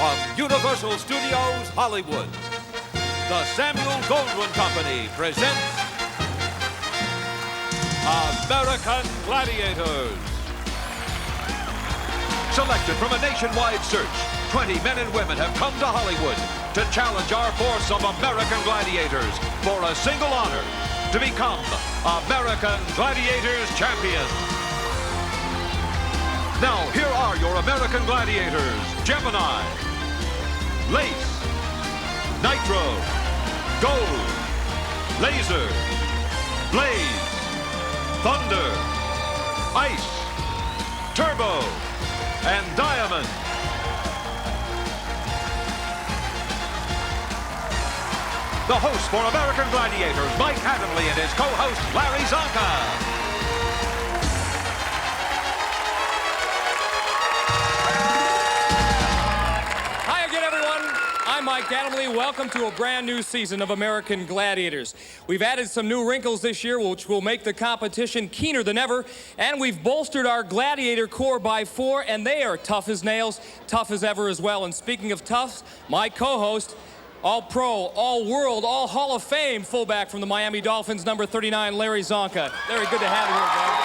From Universal Studios, Hollywood, the Samuel Goldwyn Company presents American Gladiators. Selected from a nationwide search, 20 men and women have come to Hollywood to challenge our force of American Gladiators for a single honor, to become American Gladiators champions. Now, here are your American Gladiators: Gemini, Lace, Nitro, Gold, Laser, Blaze, Thunder, Ice, Turbo, and Diamond. The host for American Gladiators, Mike Hadley, and his co-host, Larry Zonka. I'm Mike Adamley. Welcome to a brand new season of American Gladiators. We've added some new wrinkles this year, which will make the competition keener than ever, and we've bolstered our Gladiator core by 4, and they are tough as nails, tough as ever as well. And speaking of tough, my co-host, All-Pro, All-World, All-Hall of Fame fullback from the Miami Dolphins, number 39, Larry Zonka. Larry, good to have you here, guys.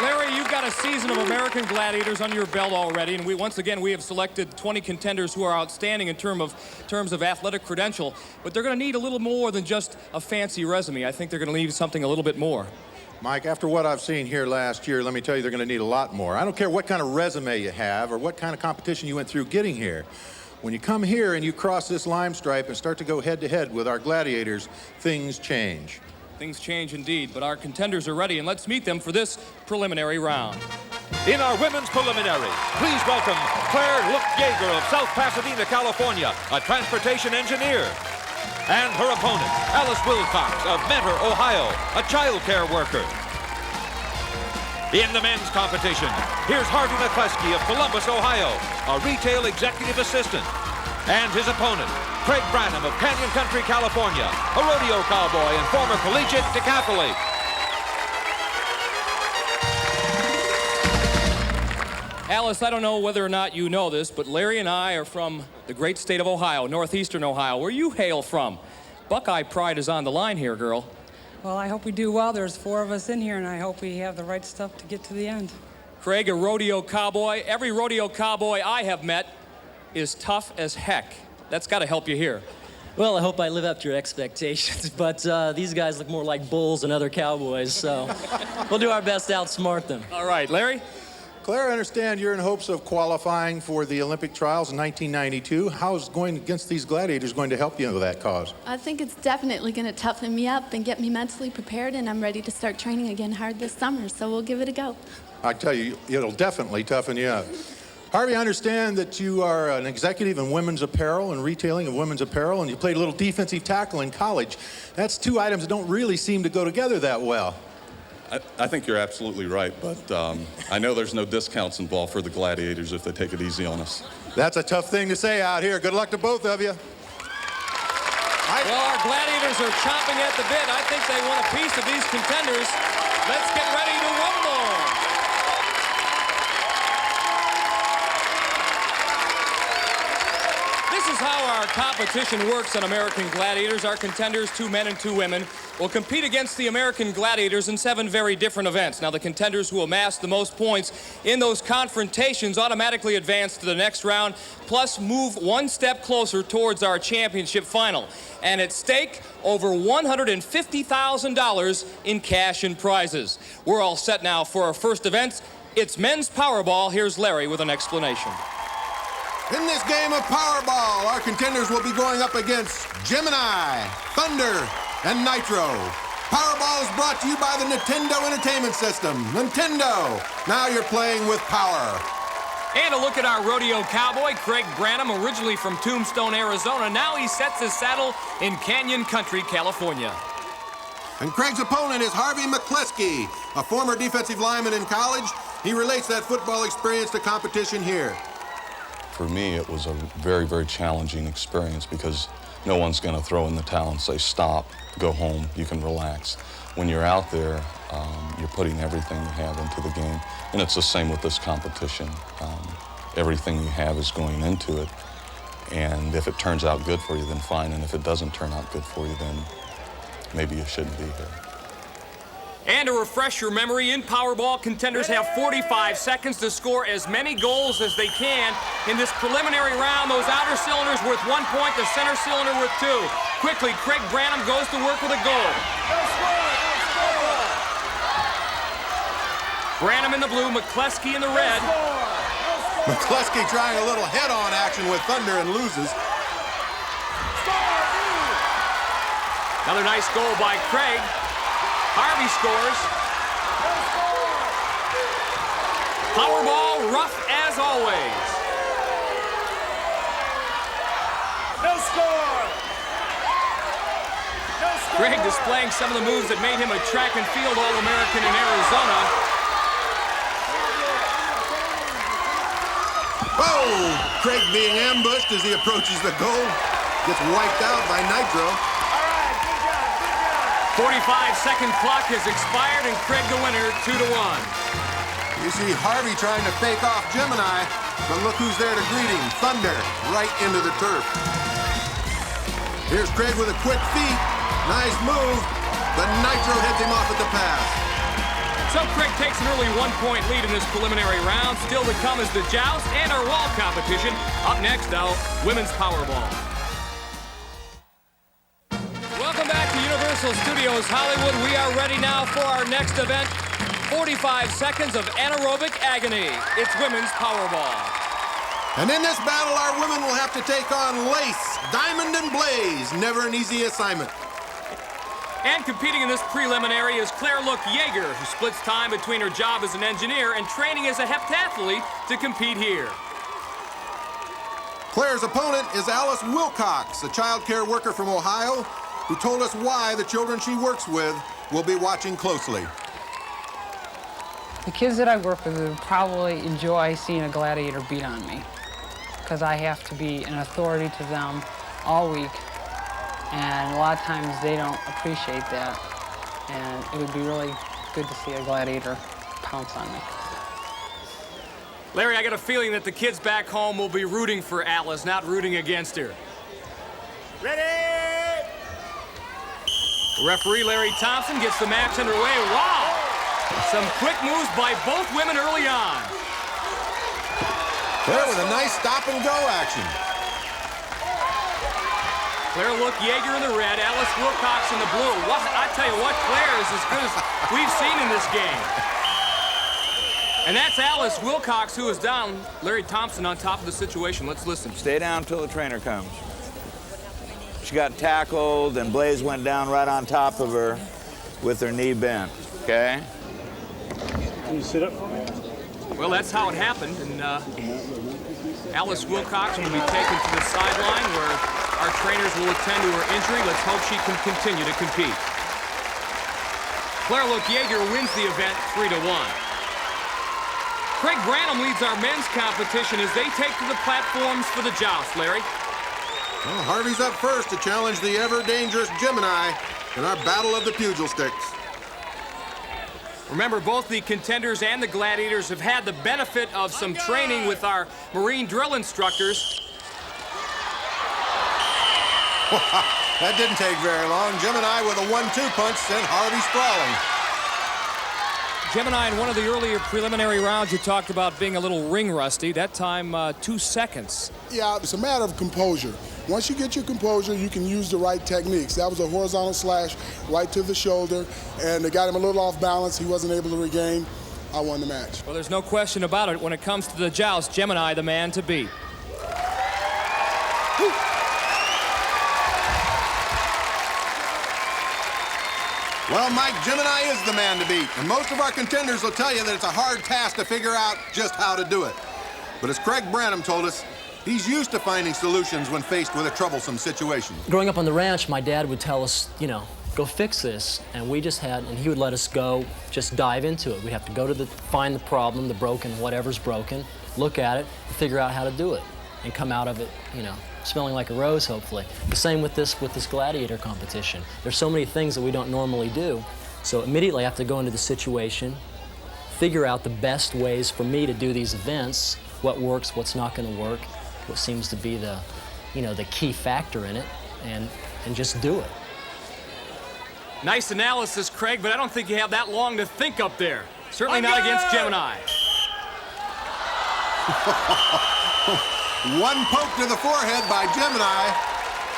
Larry, you've got a season of American Gladiators under your belt already, and once again we have selected 20 contenders who are outstanding in terms of athletic credential, but they're going to need a little more than just a fancy resume. I think they're going to need something a little bit more. Mike, after what I've seen here last year, let me tell you they're going to need a lot more. I don't care what kind of resume you have or what kind of competition you went through getting here. When you come here and you cross this lime stripe and start to go head-to-head with our Gladiators, things change. Things change indeed, but our contenders are ready, and let's meet them for this preliminary round. In our women's preliminary, please welcome Clare Look-Jaeger of South Pasadena, California, a transportation engineer. And her opponent, Alice Wilcox of Mentor, Ohio, a childcare worker. In the men's competition, here's Harvey McClesky of Columbus, Ohio, a retail executive assistant. And his opponent, Craig Branham of Canyon Country, California, a rodeo cowboy and former collegiate decathlete. Alice, I don't know whether or not you know this, but Larry and I are from the great state of Ohio, northeastern Ohio, where you hail from. Buckeye pride is on the line here, girl. Well, I hope we do well. There's 4 of us in here, and I hope we have the right stuff to get to the end. Craig, a rodeo cowboy. Every rodeo cowboy I have met is tough as heck. That's got to help you here. Well, I hope I live up to your expectations, but these guys look more like bulls than other cowboys, so we'll do our best to outsmart them. All right, Larry? Claire, I understand you're in hopes of qualifying for the Olympic trials in 1992. How is going against these Gladiators going to help you with that cause? I think it's definitely going to toughen me up and get me mentally prepared, and I'm ready to start training again hard this summer, so we'll give it a go. I tell you, it'll definitely toughen you up. Harvey, I understand that you are an executive in women's apparel and retailing of women's apparel, and you played a little defensive tackle in college. That's 2 items that don't really seem to go together that well. I think you're absolutely right, but I know there's no discounts involved for the Gladiators if they take it easy on us. That's a tough thing to say out here. Good luck to both of you. Well, our Gladiators are chomping at the bit. I think they want a piece of these contenders. Let's get ready to rumble. This is how our competition works on American Gladiators. Our contenders, 2 men and 2 women, will compete against the American Gladiators in 7 very different events. Now, the contenders who amass the most points in those confrontations automatically advance to the next round, plus move 1 step closer towards our championship final. And at stake, over $150,000 in cash and prizes. We're all set now for our first event. It's men's Powerball. Here's Larry with an explanation. In this game of Powerball, our contenders will be going up against Gemini, Thunder, and Nitro. Powerball is brought to you by the Nintendo Entertainment System. Nintendo, now you're playing with power. And a look at our rodeo cowboy, Craig Branham, originally from Tombstone, Arizona. Now he sets his saddle in Canyon Country, California. And Craig's opponent is Harvey McClesky, a former defensive lineman in college. He relates that football experience to competition here. For me, it was a very, very challenging experience because no one's going to throw in the towel and say, stop, go home, you can relax. When you're out there You're putting everything you have into the game. And it's the same with this competition. Everything you have is going into it. And if it turns out good for you, then fine. And if it doesn't turn out good for you, then maybe you shouldn't be here. And to refresh your memory, in Powerball, contenders have 45 seconds to score as many goals as they can. In this preliminary round, those outer cylinders worth 1 point, the center cylinder worth 2. Quickly, Craig Branham goes to work with a goal. Branham in the blue, McClesky in the red. McClesky trying a little head-on action with Thunder and loses. Another nice goal by Craig. Harvey scores. Powerball, rough as always. No score! No score! Craig displaying some of the moves that made him a track and field All-American in Arizona. Oh! Craig being ambushed as he approaches the goal. Gets wiped out by Nitro. 45-second clock has expired, and Craig the winner, 2-1. You see Harvey trying to fake off Gemini, but look who's there to greet him. Thunder, right into the turf. Here's Craig with a quick feet. Nice move, but Nitro heads him off at the pass. So Craig takes an early 1-point lead in this preliminary round. Still to come is the Joust and our wall competition. Up next, though, women's Powerball. Welcome back to Universal Studios Hollywood. We are ready now for our next event. 45 seconds of anaerobic agony. It's women's Powerball. And in this battle, our women will have to take on Lace, Diamond, and Blaze. Never an easy assignment. And competing in this preliminary is Clare Look-Jaeger, who splits time between her job as an engineer and training as a heptathlete to compete here. Claire's opponent is Alice Wilcox, a childcare worker from Ohio, who told us why the children she works with will be watching closely. The kids that I work with would probably enjoy seeing a gladiator beat on me, because I have to be an authority to them all week, and a lot of times they don't appreciate that, and it would be really good to see a gladiator pounce on me. Larry, I got a feeling that the kids back home will be rooting for Alice, not rooting against her. Ready! Referee Larry Thompson gets the match underway. Wow! Some quick moves by both women early on. Claire with a nice stop-and-go action. Clare Look-Jaeger in the red, Alice Wilcox in the blue. I tell you what, Claire is as good as we've seen in this game. And that's Alice Wilcox, who is down. Larry Thompson on top of the situation. Let's listen. Stay down until the trainer comes. She got tackled, and Blaze went down right on top of her with her knee bent, okay? Can you sit up for me? Well, that's how it happened, and Alice Wilcox will be taken to the sideline where our trainers will attend to her injury. Let's hope she can continue to compete. Clare Look-Jaeger wins the event 3-1. Craig Branham leads our men's competition as they take to the platforms for the Joust, Larry. Well, Harvey's up first to challenge the ever-dangerous Gemini in our battle of the pugil sticks. Remember, both the Contenders and the Gladiators have had the benefit of some training with our Marine drill instructors. That didn't take very long. Gemini with a 1-2 punch sent Harvey sprawling. Gemini, in one of the earlier preliminary rounds, you talked about being a little ring rusty. That time, 2 seconds. Yeah, it's a matter of composure. Once you get your composure, you can use the right techniques. That was a horizontal slash right to the shoulder, and it got him a little off balance. He wasn't able to regain. I won the match. Well, there's no question about it. When it comes to the Joust, Gemini the man to beat. Whew. Well, Mike, Gemini is the man to beat, and most of our contenders will tell you that it's a hard task to figure out just how to do it. But as Craig Branham told us, he's used to finding solutions when faced with a troublesome situation. Growing up on the ranch, my dad would tell us, you know, go fix this, and he would let us go, just dive into it. We'd have to go to find the problem, the broken, whatever's broken, look at it, figure out how to do it, and come out of it, you know, smelling like a rose, hopefully. The same with this Gladiator competition. There's so many things that we don't normally do, So immediately I have to go into the situation, figure out the best ways for me to do these events, what works, what's not going to work, what seems to be the, the key factor in it, and just do it. Nice analysis, Craig, but I don't think you have that long to think up there. Certainly not against Gemini. One poke to the forehead by Gemini,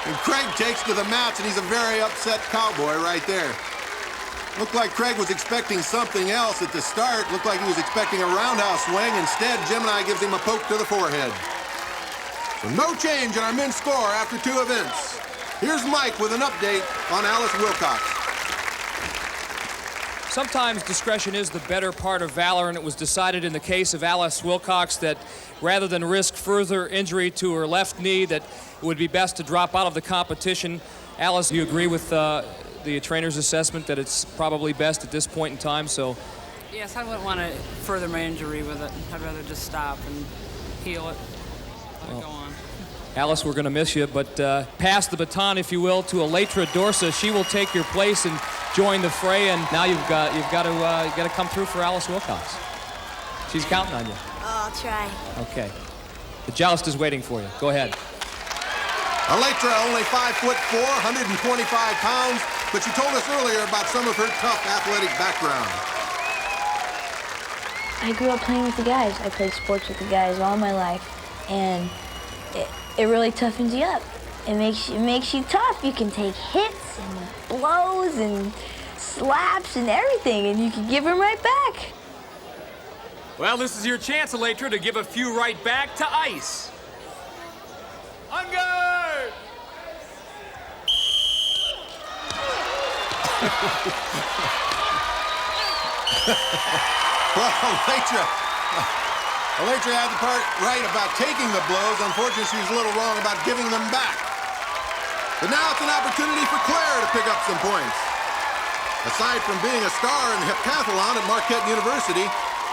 and Craig takes to the mats, and he's a very upset cowboy right there. Looked like Craig was expecting something else at the start. Looked like he was expecting a roundhouse swing. Instead, Gemini gives him a poke to the forehead. So no change in our men's score after 2 events. Here's Mike with an update on Alice Wilcox. Sometimes discretion is the better part of valor, and it was decided in the case of Alice Wilcox that rather than risk further injury to her left knee, that it would be best to drop out of the competition. Alice, do you agree with the trainer's assessment that it's probably best at this point in time? So, yes, I wouldn't want to further my injury with it. I'd rather just stop and heal it. Let it go on. Alice, we're going to miss you, but pass the baton, if you will, to Alaetra Dorsa. She will take your place and join the fray, and now you've got to come through for Alice Wilcox. She's counting on you. Oh, I'll try. Okay. The Joust is waiting for you. Go ahead. Alaetra, only 5'4", 125 pounds, but she told us earlier about some of her tough athletic background. I grew up playing with the guys. I played sports with the guys all my life, and it really toughens you up. It makes you tough. You can take hits and blows and slaps and everything, and you can give them right back. Well, this is your chance, Alaetra, to give a few right back to ice. On guard! Well, Alaetra had the part right about taking the blows. Unfortunately, she was a little wrong about giving them back. But now it's an opportunity for Clare to pick up some points. Aside from being a star in the heptathlon at Marquette University,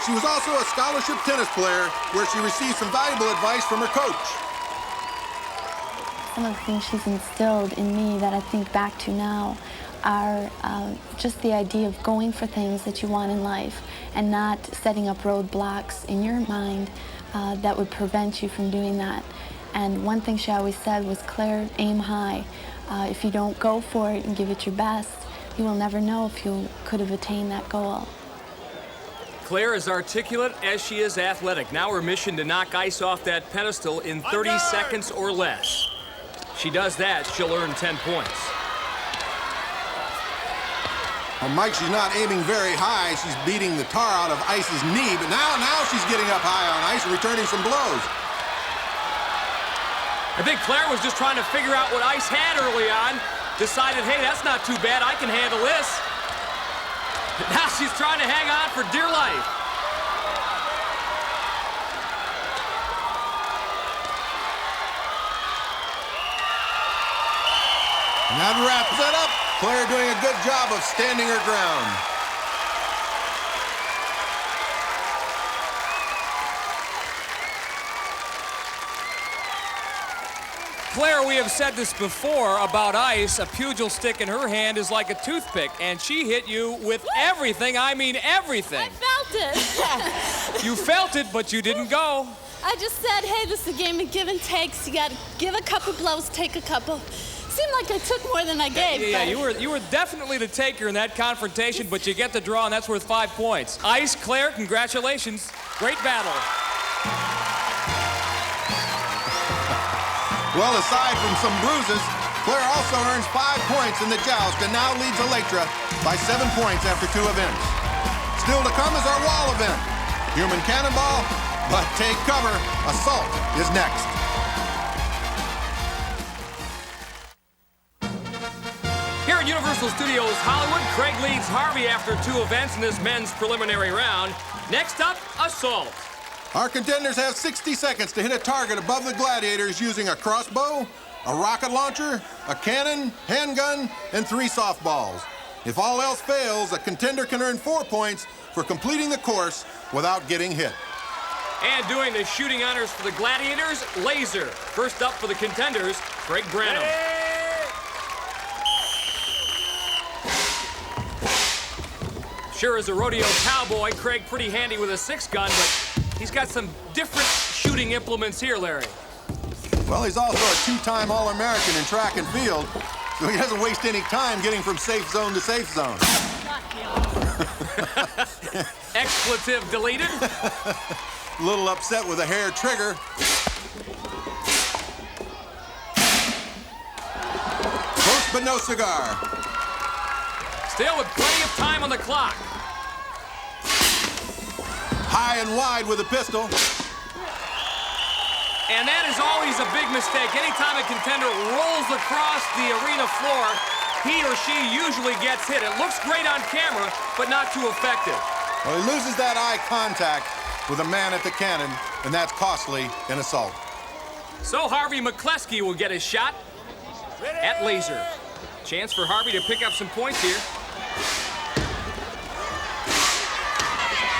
she was also a scholarship tennis player where she received some valuable advice from her coach. Some of the things she's instilled in me that I think back to now are just the idea of going for things that you want in life and not setting up roadblocks in your mind that would prevent you from doing that. And one thing she always said was, Claire, aim high. If you don't go for it and give it your best, you will never know if you could have attained that goal. Claire is articulate as she is athletic. Now her mission to knock ice off that pedestal in 30 seconds or less. She does that, she'll earn 10 points. Well, Mike, she's not aiming very high. She's beating the tar out of Ice's knee, but now she's getting up high on ice and returning some blows. I think Claire was just trying to figure out what Ice had early on. Decided, hey, that's not too bad. I can handle this. But now she's trying to hang on for dear life. And that wraps it up. Claire doing a good job of standing her ground. Claire, we have said this before about ice. A pugil stick in her hand is like a toothpick, and she hit you with everything. I mean everything. I felt it. You felt it, but you didn't go. I just said, hey, this is a game of give and takes. You got to give a couple blows, take a couple. Seemed like I took more than I gave. Yeah, you were definitely the taker in that confrontation, but you get the draw, and that's worth 5 points. Ice, Claire, congratulations. Great battle. Well, aside from some bruises, Claire also earns 5 points in the joust and now leads Alaetra by 7 points after 2 events. Still to come is our wall event. Human cannonball, but take cover. Assault is next. Here at Universal Studios Hollywood, Craig leads Harvey after 2 events in this men's preliminary round. Next up, assault. Our contenders have 60 seconds to hit a target above the Gladiators using a crossbow, a rocket launcher, a cannon, handgun, and 3 softballs. If all else fails, a contender can earn 4 points for completing the course without getting hit. And doing the shooting honors for the Gladiators, laser. First up for the contenders, Craig Branham. Sure, as a rodeo cowboy, Craig pretty handy with a 6-gun, but he's got some different shooting implements here, Larry. Well, he's also a 2-time All-American in track and field, so he doesn't waste any time getting from safe zone to safe zone. Expletive deleted. A little upset with a hair trigger. Close but no cigar. Still with plenty of time on the clock. High and wide with a pistol. And that is always a big mistake. Anytime a contender rolls across the arena floor, he or she usually gets hit. It looks great on camera, but not too effective. Well, he loses that eye contact with a man at the cannon, and that's costly in assault. So Harvey McClesky will get his shot at laser. Chance for Harvey to pick up some points here.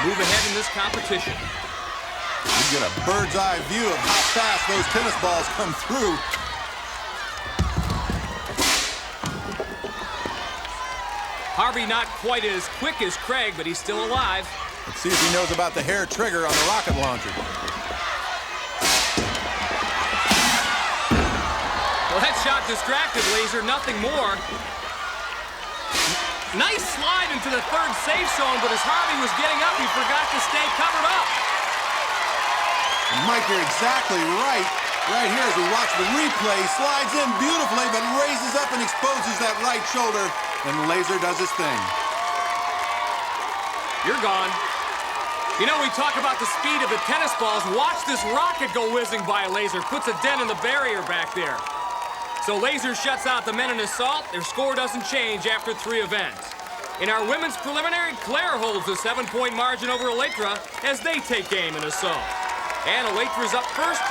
Move ahead in this competition. You get a bird's eye view of how fast those tennis balls come through. Harvey not quite as quick as Craig, but he's still alive. Let's see if he knows about the hair trigger on the rocket launcher. Well, that shot distracted Laser, nothing more. Nice slide into the third safe zone, but as Harvey was getting up, he forgot to stay covered up. Mike, you're exactly right. Right here as we watch the replay, slides in beautifully, but raises up and exposes that right shoulder, and Laser does his thing. You're gone. You know, we talk about the speed of the tennis balls. Watch this rocket go whizzing by Laser. Puts a dent in the barrier back there. So Laser shuts out the men in assault. Their score doesn't change after 3 events. In our women's preliminary, Clare holds a 7-point margin over Alaetra as they take aim in assault. And Alaetra's up first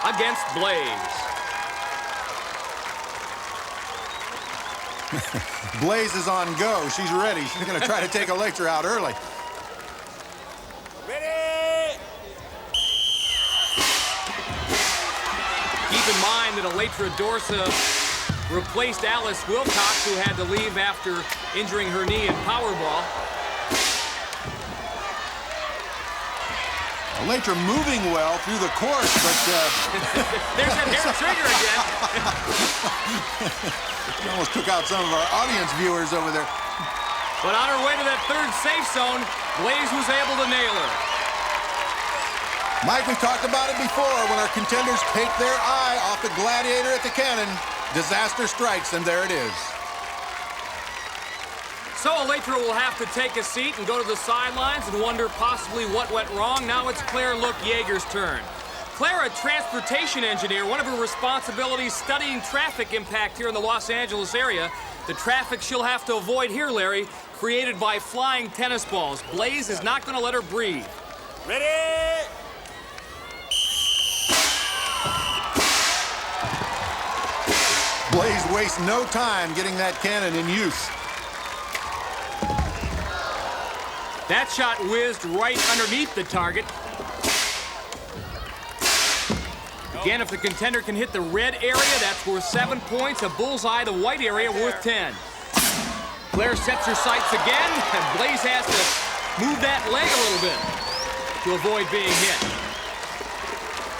against Blaze. Blaze is on go. She's ready. She's going to try to take Alaetra out early. Keep in mind that Alaetra Dorsa replaced Wilcox, who had to leave after injuring her knee in Powerball. Alaetra moving well through the course, but... There's that hair trigger again. She almost took out some of our audience viewers over there. But on her way to that third safe zone, Blaze was able to nail her. Mike, we talked about it before. When our contenders take their eye off the Gladiator at the cannon, disaster strikes, and there it is. So Alaetra will have to take a seat and go to the sidelines and wonder possibly what went wrong. Now it's Clare Look-Jaeger's turn. Clare, a transportation engineer, one of her responsibilities studying traffic impact here in the Los Angeles area. The traffic she'll have to avoid here, Larry, created by flying tennis balls. Blaze is not going to let her breathe. Ready? Blaze wastes no time getting that cannon in use. That shot whizzed right underneath the target. Again, if the contender can hit the red area, that's worth 7 points. A bullseye, the white area, worth 10. Clare sets her sights again, and Blaze has to move that leg a little bit to avoid being hit.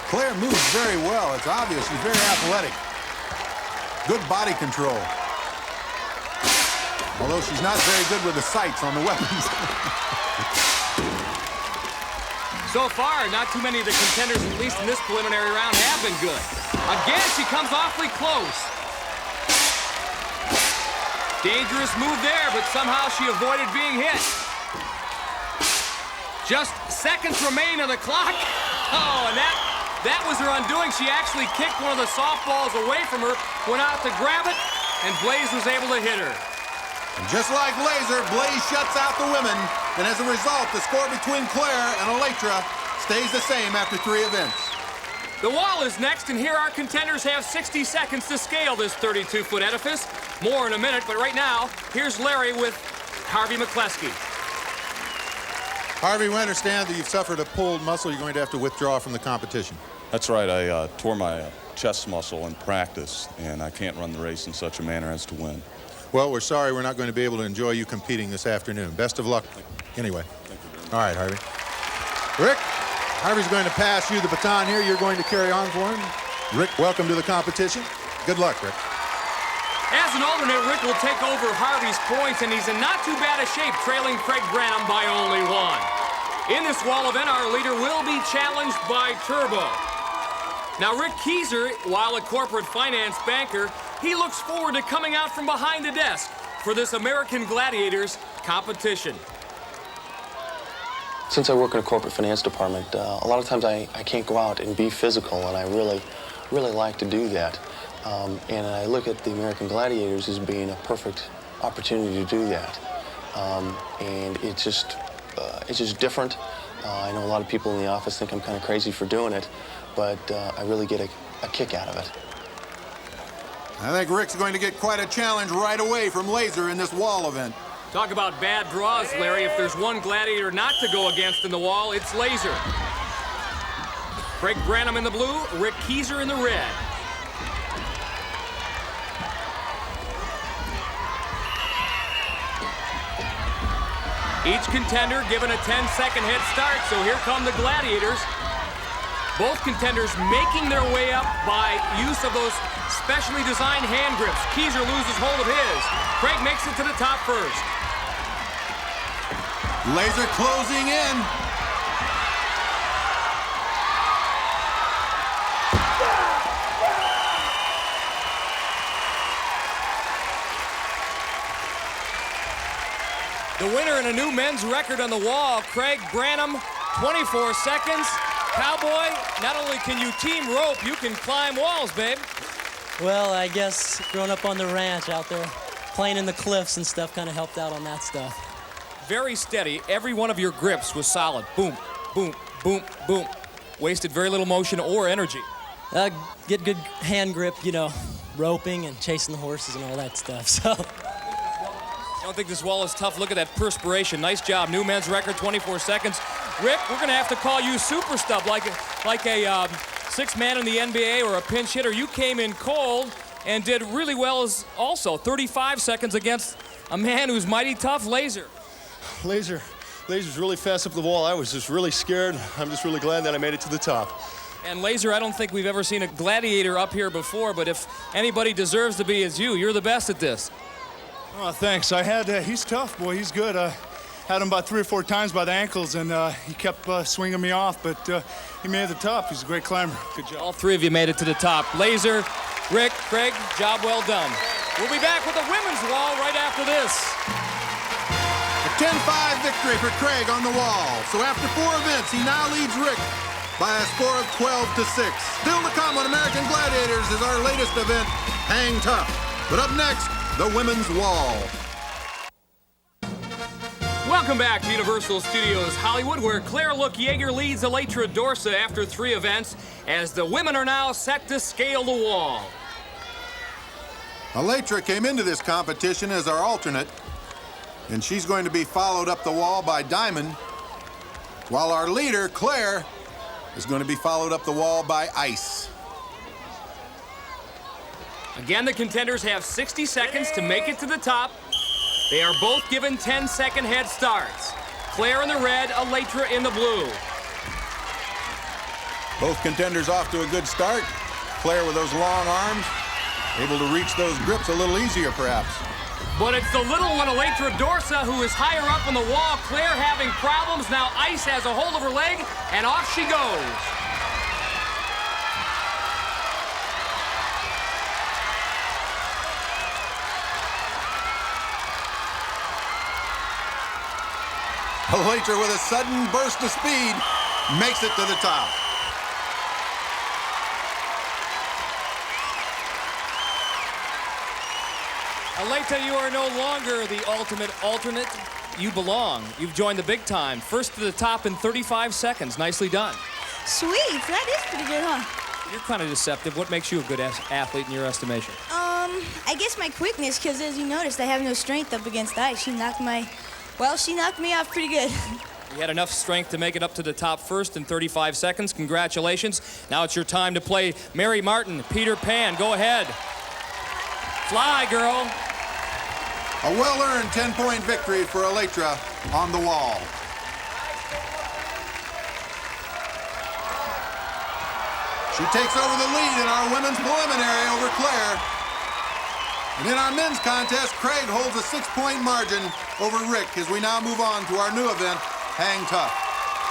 Clare moves very well. It's obvious she's very athletic. Good body control. Although she's not very good with the sights on the weapons. So far, not too many of the contenders, at least in this preliminary round, have been good. Again, she comes awfully close. Dangerous move there, but somehow she avoided being hit. Just seconds remain on the clock. Oh, and that was her undoing. She actually kicked one of the softballs away from her, went out to grab it, and Blaze was able to hit her. And just like Laser, Blaze shuts out the women, and as a result, the score between Clare and Alaetra stays the same after 3 events. The wall is next, and here our contenders have 60 seconds to scale this 32-foot edifice. More in a minute, but right now, here's Larry with Harvey McClesky. Harvey, we understand that you've suffered a pulled muscle. You're going to have to withdraw from the competition. That's right. I tore my chest muscle in practice, and I can't run the race in such a manner as to win. Well, we're sorry we're not going to be able to enjoy you competing this afternoon. Best of luck. Anyway. All right, Harvey. Rick, Harvey's going to pass you the baton here. You're going to carry on for him. Rick, welcome to the competition. Good luck, Rick. As an alternate, Rick will take over Harvey's points, and he's in not too bad a shape, trailing Craig Branham by only one. In this wall event, our leader will be challenged by Turbo. Now, Rick Kieser, while a corporate finance banker, he looks forward to coming out from behind the desk for this American Gladiators competition. Since I work in a corporate finance department, a lot of times I can't go out and be physical, and I really like to do that. And I look at the American Gladiators as being a perfect opportunity to do that. And it's just different. I know a lot of people in the office think I'm kind of crazy for doing it, but I really get a kick out of it. I think Rick's going to get quite a challenge right away from Laser in this wall event. Talk about bad draws, Larry. If there's one gladiator not to go against in the wall, it's Laser. Craig Branham in the blue, Rick Kieser in the red. Each contender given a 10-second head start, so here come the Gladiators. Both contenders making their way up by use of those specially designed hand grips. Kieser loses hold of his. Craig makes it to the top first. Laser closing in. The winner in a new men's record on the wall, Craig Branham, 24 seconds. Cowboy, not only can you team rope, you can climb walls, babe. Well, I guess growing up on the ranch out there, playing in the cliffs and stuff kind of helped out on that stuff. Very steady. Every one of your grips was solid. Boom, boom, boom, boom. Wasted very little motion or energy. Get good hand grip, you know, roping and chasing the horses and all that stuff, so. I don't think this wall is tough. Look at that perspiration. Nice job. New men's record, 24 seconds. Rick, we're going to have to call you super stub, like a six-man in the NBA or a pinch hitter. You came in cold and did really well as also 35 seconds against a man who's mighty tough, Laser. Laser's really fast up the wall. I was just really scared. I'm just really glad that I made it to the top. And Laser, I don't think we've ever seen a gladiator up here before, but if anybody deserves to be, it's you. You're the best at this. Oh, thanks. He's tough, boy. He's good. Had him about 3 or 4 times by the ankles, and he kept swinging me off, but he made it to the top. He's a great climber. Good job. All three of you made it to the top. Laser, Rick, Craig, job well done. We'll be back with the women's wall right after this. A 10-5 victory for Craig on the wall. So after 4 events, he now leads Rick by a score of 12-6. Still to come on American Gladiators is our latest event, Hang Tough. But up next, the women's wall. Welcome back to Universal Studios Hollywood, where Clare Look-Jaeger leads Alaetra Dorsa after 3 events, as the women are now set to scale the wall. Alaetra came into this competition as our alternate, and she's going to be followed up the wall by Diamond, while our leader, Claire, is going to be followed up the wall by Ice. Again, the contenders have 60 seconds to make it to the top. They are both given 10-second head starts. Claire in the red, Alaetra in the blue. Both contenders off to a good start. Claire with those long arms, able to reach those grips a little easier, perhaps. But it's the little one, Alaetra Dorsa, who is higher up on the wall. Claire having problems. Now Ice has a hold of her leg, and off she goes. Alaetra, with a sudden burst of speed, makes it to the top. Alaetra, you are no longer the ultimate alternate. You belong. You've joined the big time. First to the top in 35 seconds. Nicely done. Sweet. That is pretty good, huh? You're kind of deceptive. What makes you a good athlete in your estimation? I guess my quickness, because as you noticed, I have no strength up against Ice. She knocked me off pretty good. You had enough strength to make it up to the top first in 35 seconds. Congratulations. Now it's your time to play Mary Martin, Peter Pan. Go ahead. Fly, girl. A well-earned 10-point victory for Alaetra on the wall. She takes over the lead in our women's preliminary over Clare. And in our men's contest, Craig holds a 6-point margin over Rick as we now move on to our new event, Hang Tough.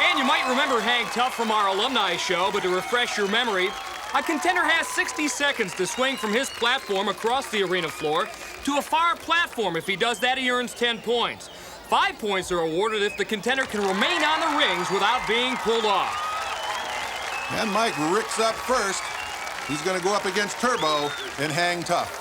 And you might remember Hang Tough from our alumni show, but to refresh your memory, a contender has 60 seconds to swing from his platform across the arena floor to a far platform. If he does that, he earns 10 points. 5 points are awarded if the contender can remain on the rings without being pulled off. And Mike Rick's up first. He's going to go up against Turbo in Hang Tough.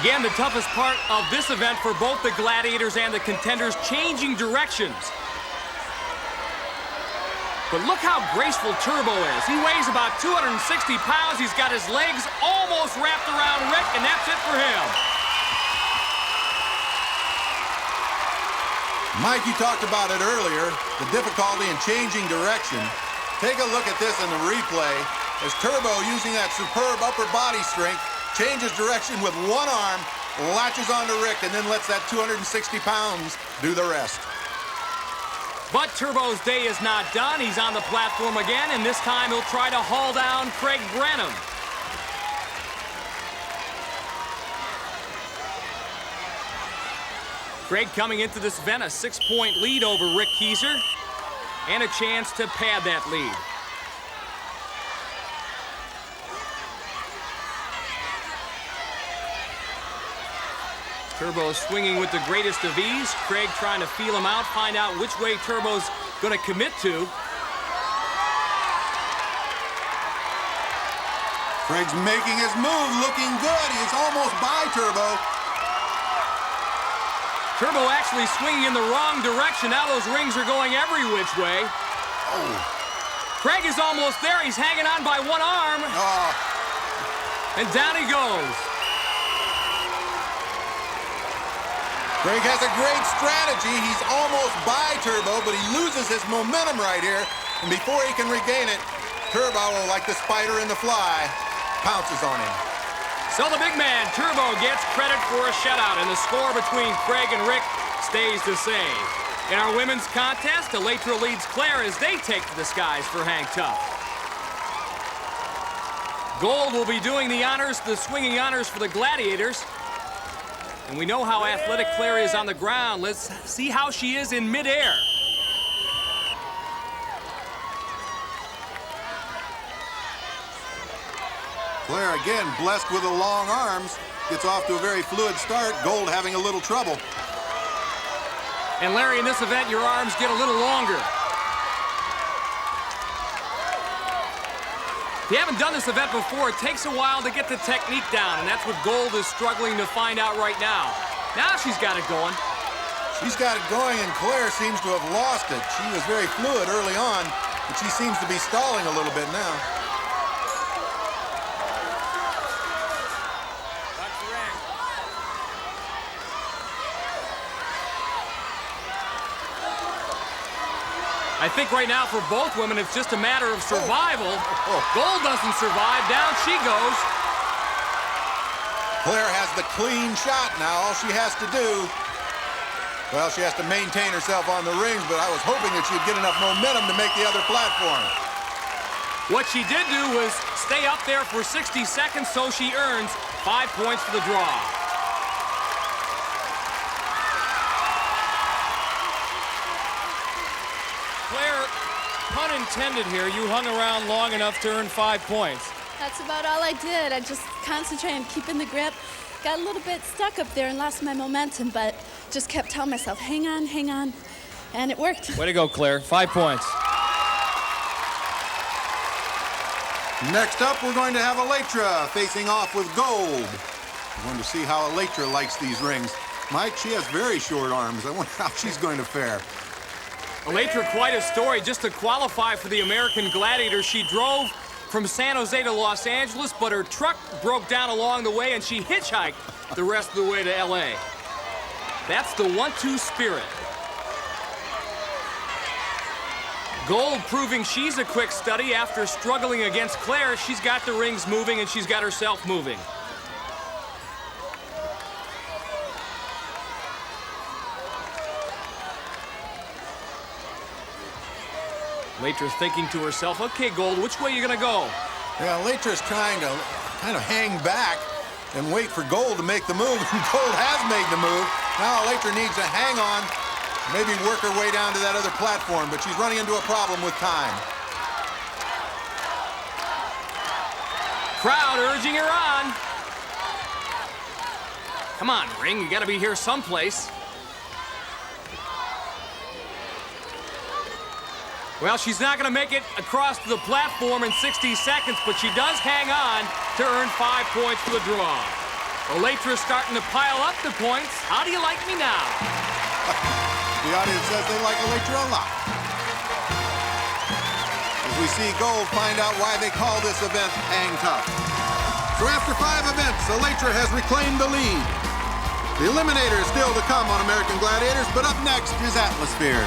Again, the toughest part of this event for both the Gladiators and the Contenders, changing directions. But look how graceful Turbo is. He weighs about 260 pounds. He's got his legs almost wrapped around Rick, and that's it for him. Mike, you talked about it earlier, the difficulty in changing direction. Take a look at this in the replay as Turbo, using that superb upper body strength, changes direction with one arm, latches onto Rick, and then lets that 260 pounds do the rest. But Turbo's day is not done. He's on the platform again, and this time he'll try to haul down Craig Branham. Craig coming into this event, a 6-point lead over Rick Kieser, and a chance to pad that lead. Turbo swinging with the greatest of ease. Craig trying to feel him out, find out which way Turbo's going to commit to. Craig's making his move, looking good. He's almost by Turbo. Turbo actually swinging in the wrong direction. Now those rings are going every which way. Oh. Craig is almost there. He's hanging on by one arm. Oh. And down he goes. Craig has a great strategy. He's almost by Turbo, but he loses his momentum right here. And before he can regain it, Turbo, like the spider in the fly, pounces on him. So the big man, Turbo, gets credit for a shutout, and the score between Craig and Rick stays the same. In our women's contest, Alaetra leads Clare as they take to the skies for Hang Tough. Gold will be doing the honors, the swinging honors for the Gladiators. And we know how athletic Clare is on the ground. Let's see how she is in midair. Clare, again, blessed with the long arms, gets off to a very fluid start. Gold having a little trouble. And Larry, in this event, your arms get a little longer. If you haven't done this event before, it takes a while to get the technique down, and that's what Gold is struggling to find out right now. Now she's got it going. She's got it going, and Clare seems to have lost it. She was very fluid early on, but she seems to be stalling a little bit now. I think right now for both women, it's just a matter of survival. Gold doesn't survive. Down she goes. Clare has the clean shot now. All she has to do, well, she has to maintain herself on the rings, but I was hoping that she'd get enough momentum to make the other platform. What she did do was stay up there for 60 seconds, so she earns 5 points for the draw. Clare, pun intended here, you hung around long enough to earn 5 points. That's about all I did. I just concentrated on keeping the grip. Got a little bit stuck up there and lost my momentum, but just kept telling myself, hang on, and it worked. Way to go, Clare. 5 points. Next up, we're going to have Alaetra facing off with Gold. We're going to see how Alaetra likes these rings. Mike, she has very short arms. I wonder how she's going to fare. Alaetra, quite a story. Just to qualify for the American Gladiators, she drove from San Jose to Los Angeles, but her truck broke down along the way, and she hitchhiked the rest of the way to L.A. That's the 1-2 spirit. Gold proving she's a quick study. After struggling against Clare, she's got the rings moving and she's got herself moving. Alaetra's thinking to herself, okay, Gold, which way are you gonna go? Yeah, Alaetra's trying to kind of hang back and wait for Gold to make the move. Gold has made the move. Now Alaetra needs to hang on, maybe work her way down to that other platform, but she's running into a problem with time. Crowd urging her on. Come on, Ring, you gotta be here someplace. Well, she's not gonna make it across to the platform in 60 seconds, but she does hang on to earn 5 points for the draw. Alaetra's starting to pile up the points. How do you like me now? The audience says they like Alaetra a lot. As we see Gold find out why they call this event Hang Tough. So after 5 events, Alaetra has reclaimed the lead. The Eliminator is still to come on American Gladiators, but up next is Atmosphere.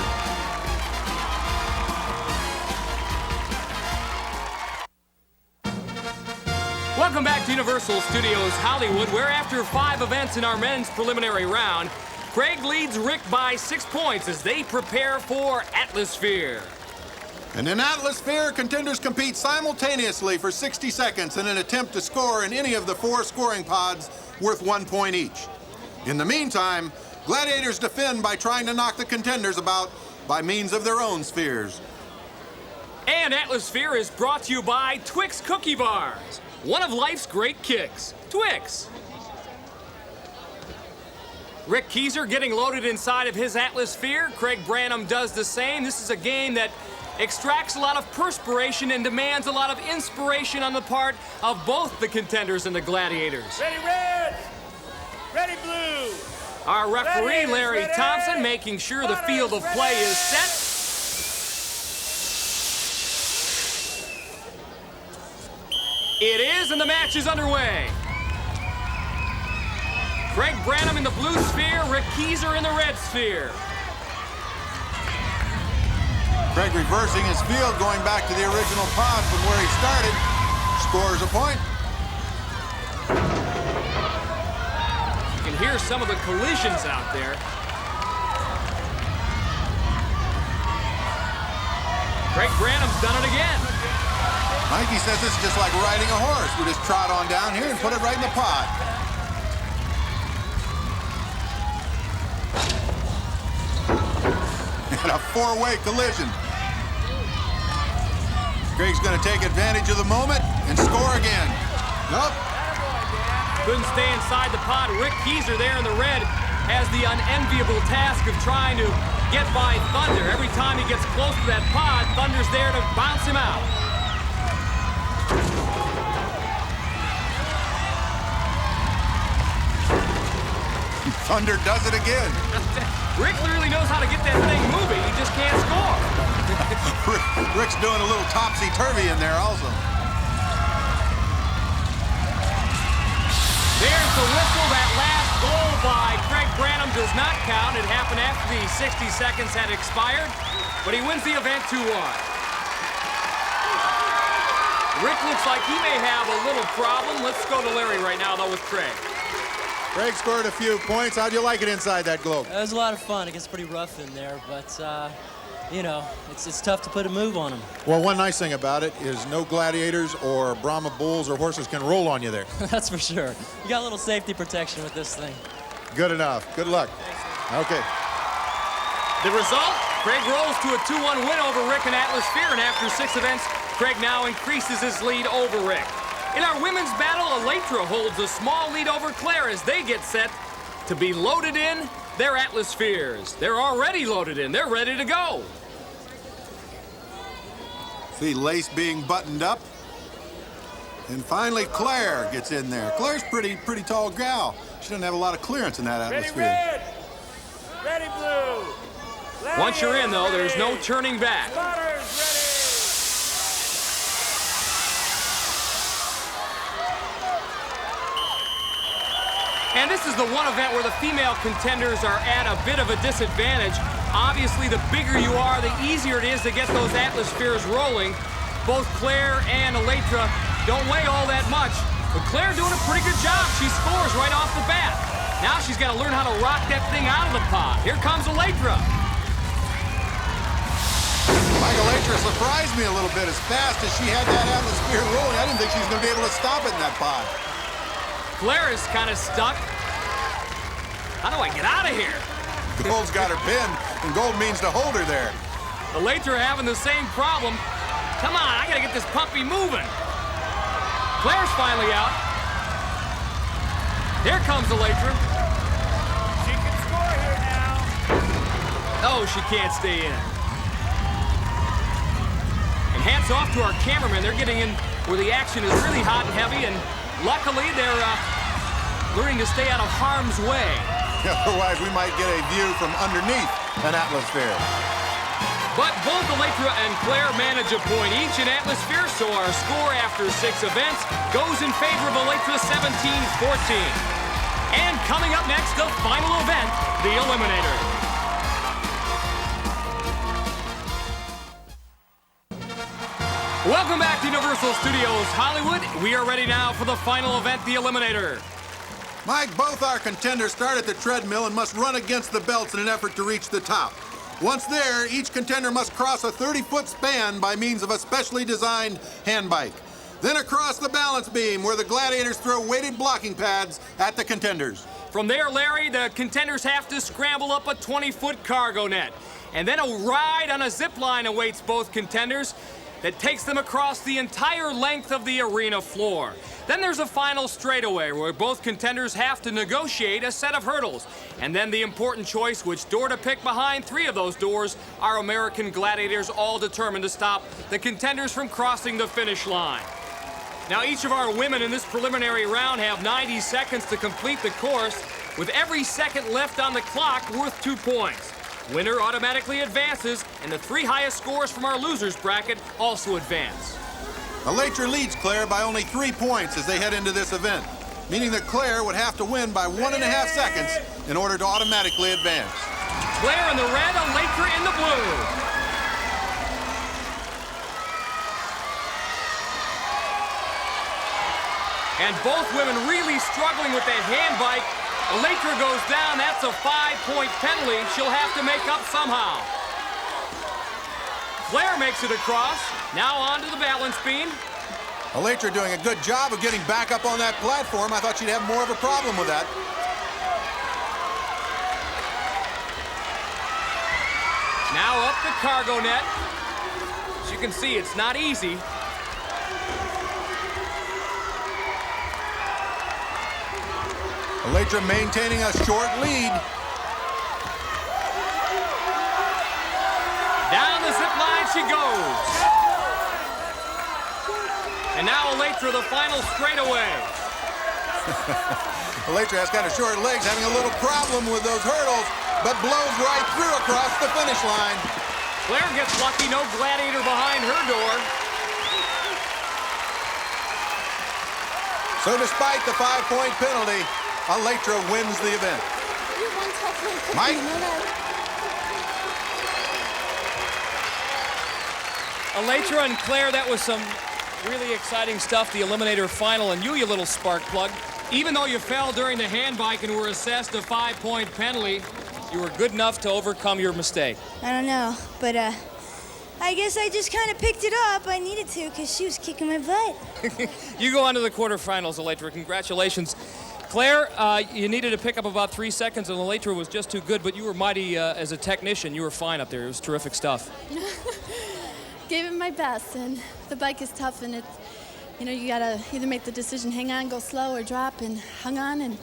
Welcome back to Universal Studios Hollywood, where after 5 events in our men's preliminary round, Craig leads Rick by 6 points as they prepare for Atmosphere. And in Atmosphere, contenders compete simultaneously for 60 seconds in an attempt to score in any of the 4 scoring pods worth 1 point each. In the meantime, Gladiators defend by trying to knock the contenders about by means of their own spheres. And Atmosphere is brought to you by Twix Cookie Bars, one of life's great kicks. Twix. Rick Kieser getting loaded inside of his Atmosphere. Craig Branham does the same. This is a game that extracts a lot of perspiration and demands a lot of inspiration on the part of both the contenders and the Gladiators. Ready red! Ready blue! Our referee, Gladiators, Larry ready! Thompson, making sure the field of play is set. It is, and the match is underway. Craig Branham in the blue sphere, Rick Kieser in the red sphere. Craig reversing his field, going back to the original pod from where he started. Scores a point. You can hear some of the collisions out there. Craig Branham's done it again. Mikey says this is just like riding a horse. We just trot on down here and put it right in the pod. And a 4-way collision. Craig's going to take advantage of the moment and score again. Nope. Couldn't stay inside the pod. Rick Kieser there in the red has the unenviable task of trying to get by Thunder. Every time he gets close to that pod, Thunder's there to bounce him out. Thunder does it again. Rick clearly knows how to get that thing moving. He just can't score. Rick's doing a little topsy-turvy in there also. There's the whistle. That last goal by Craig Branham does not count. It happened after the 60 seconds had expired, but he wins the event 2-1. Rick looks like he may have a little problem. Let's go to Larry right now, though, with Craig. Craig scored a few points. How'd you like it inside that globe? It was a lot of fun. It gets pretty rough in there, but, you know, it's tough to put a move on them. Well, one nice thing about it is no gladiators or Brahma bulls or horses can roll on you there. That's for sure. You got a little safety protection with this thing. Good enough. Good luck. Okay. The result, Craig rolls to a 2-1 win over Rick in Atmosphere, and after 6 events, Craig now increases his lead over Rick. In our women's battle, Alaetra holds a small lead over Clare as they get set to be loaded in their Atmospheres. They're already loaded in. They're ready to go. See Lace being buttoned up. And finally, Clare gets in there. Clare's pretty tall gal. She doesn't have a lot of clearance in that Atmosphere. Ready red! Ready blue! Gladiators, Once you're in, though, there's no turning back. Spotters, And And this is the one event where the female contenders are at a bit of a disadvantage. Obviously, the bigger you are, the easier it is to get those Atlas spheres rolling. Both Clare and Alaetra don't weigh all that much, but Clare doing a pretty good job. She scores right off the bat. Now she's got to learn how to rock that thing out of the pot. Here comes Alaetra. Alaetra surprised me a little bit. As fast as she had that Atlas sphere rolling, I didn't think she was going to be able to stop it in that pot. Clare is kind of stuck. How do I get out of here? Gold's got her pinned, and Gold means to hold her there. Alaetra having the same problem. Come on, I got to get this puppy moving. Clare's finally out. Here comes Alaetra. She can score here now. Oh, she can't stay in. And hats off to our cameramen. They're getting in where the action is really hot and heavy, and luckily they're learning to stay out of harm's way. Otherwise, we might get a view from underneath an Atlas sphere. But both Alaetra and Clare manage a point each in Atlas sphere, so our score after 6 events goes in favor of Alaetra 17-14. And coming up next, the final event, the Eliminator. Welcome back to Universal Studios Hollywood. We are ready now for the final event, the Eliminator. Mike, both our contenders start at the treadmill and must run against the belts in an effort to reach the top. Once there, each contender must cross a 30-foot span by means of a specially designed hand bike. Then across the balance beam, where the Gladiators throw weighted blocking pads at the contenders. From there, Larry, the contenders have to scramble up a 20-foot cargo net. And then a ride on a zip line awaits both contenders that takes them across the entire length of the arena floor. Then there's a final straightaway where both contenders have to negotiate a set of hurdles. And then the important choice, which door to pick behind 3 of those doors, our American Gladiators all determined to stop the contenders from crossing the finish line. Now, each of our women in this preliminary round have 90 seconds to complete the course, with every second left on the clock worth 2 points. Winner automatically advances, and the 3 highest scores from our losers bracket also advance. Alaetra leads Clare by only 3 points as they head into this event, meaning that Clare would have to win by 1.5 seconds in order to automatically advance. Clare in the red, Alaetra in the blue. And both women really struggling with that hand bike. Alaetra goes down, that's a 5-point penalty. She'll have to make up somehow. Clare makes it across, now onto the balance beam. Alaetra doing a good job of getting back up on that platform. I thought she'd have more of a problem with that. Now up the cargo net. As you can see, it's not easy. Alaetra maintaining a short lead. Down the zip line she goes. And now Alaetra, the final straightaway. Alaetra has kind of short legs, having a little problem with those hurdles, but blows right through across the finish line. Clare gets lucky, no Gladiator behind her door. So despite the 5-point penalty, Alaetra wins the event. Mike? Alaetra and Clare, that was some really exciting stuff, the Eliminator final. And you little spark plug, even though you fell during the hand bike and were assessed a 5-point penalty, you were good enough to overcome your mistake. I don't know, but I guess I just kind of picked it up. I needed to because she was kicking my butt. You go on to the quarterfinals, Alaetra. Congratulations. Clare, you needed to pick up about 3 seconds, and Alaetra was just too good, but you were mighty, as a technician, you were fine up there. It was terrific stuff. Gave it my best, and the bike is tough, and it's, you know, you gotta either make the decision, hang on, go slow, or drop, and hung on and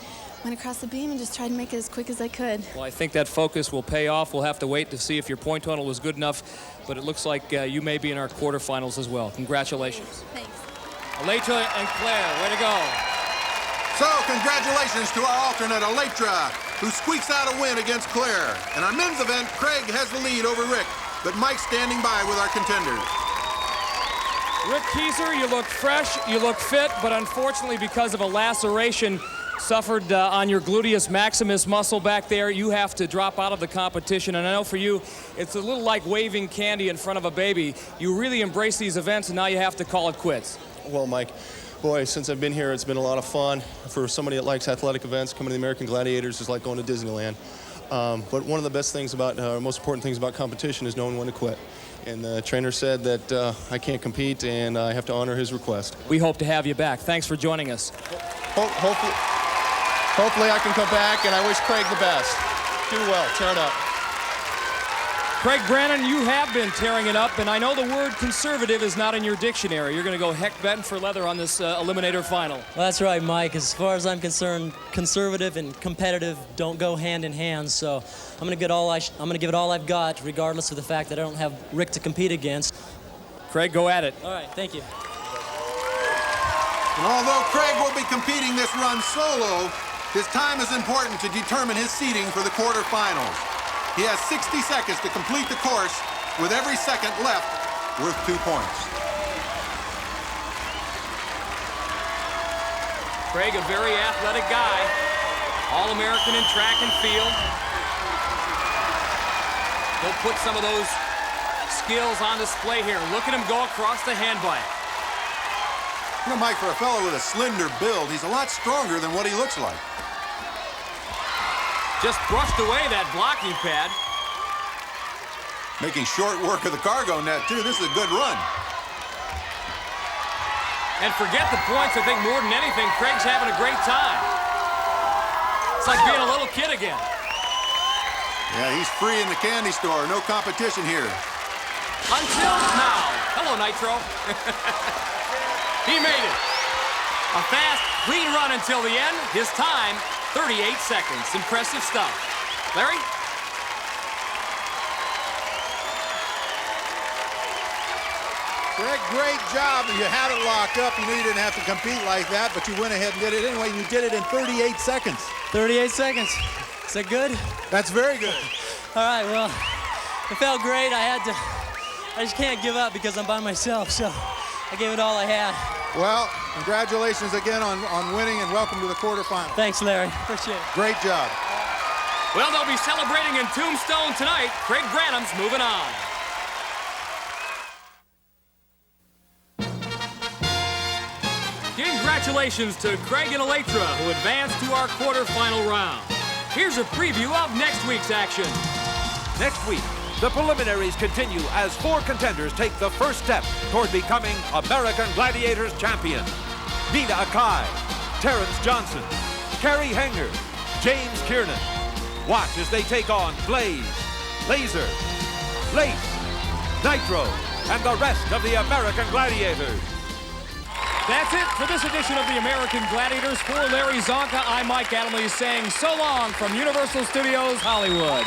went across the beam and just tried to make it as quick as I could. Well, I think that focus will pay off. We'll have to wait to see if your point total was good enough, but it looks like you may be in our quarterfinals as well. Congratulations. Thanks. Alaetra and Clare, way to go. So, congratulations to our alternate, Alaetra, who squeaks out a win against Clare. In our men's event, Craig has the lead over Rick, but Mike's standing by with our contenders. Rick Kieser, you look fresh, you look fit, but unfortunately because of a laceration suffered on your gluteus maximus muscle back there. You have to drop out of the competition, and I know for you, it's a little like waving candy in front of a baby. You really embrace these events, and now you have to call it quits. Well, Mike, boy, since I've been here, it's been a lot of fun. For somebody that likes athletic events, coming to the American Gladiators is like going to Disneyland. But one of the best things about, most important things about competition is knowing when to quit. And the trainer said that I can't compete, and I have to honor his request. We hope to have you back. Thanks for joining us. Hopefully I can come back, and I wish Craig the best. Do well, tear it up. Craig Branham, you have been tearing it up, and I know the word conservative is not in your dictionary. You're going to go heck betting for leather on this Eliminator final. Well, that's right, Mike. As far as I'm concerned, conservative and competitive don't go hand in hand. So I'm going to give it all I've got, regardless of the fact that I don't have Rick to compete against. Craig, go at it. All right, thank you. And although Craig will be competing this run solo, his time is important to determine his seeding for the quarterfinals. He has 60 seconds to complete the course, with every second left worth 2 points. Craig, a very athletic guy, All-American in track and field. He'll put some of those skills on display here. Look at him go across the handbike. You know, Mike, for a fellow with a slender build, he's a lot stronger than what he looks like. Just brushed away that blocking pad. Making short work of the cargo net, too. This is a good run. And forget the points. I think more than anything, Craig's having a great time. It's like being a little kid again. Yeah, he's free in the candy store. No competition here. Until now. Hello, Nitro. He made it. A fast, clean run until the end. His time, 38 seconds. Impressive stuff. Larry? Greg, great job. You had it locked up. You knew you didn't have to compete like that, but you went ahead and did it anyway. You did it in 38 seconds. 38 seconds. Is that good? That's very good. All right, well, it felt great. I just can't give up because I'm by myself, so I gave it all I had. Well, Congratulations again on winning, and welcome to the quarterfinals. Thanks, Larry. Appreciate it. Great job. Well, they'll be celebrating in Tombstone tonight. Craig Branham's moving on. Congratulations to Craig and Alaetra, who advanced to our quarterfinal round. Here's a preview of next week's action. Next week, the preliminaries continue as 4 contenders take the first step toward becoming American Gladiators champion. Nina Akai, Terrence Johnson, Carrie Hanger, James Kiernan. Watch as they take on Blaze, Laser, Lace, Nitro, and the rest of the American Gladiators. That's it for this edition of the American Gladiators. For Larry Zonka, I'm Mike Adamle saying so long from Universal Studios Hollywood.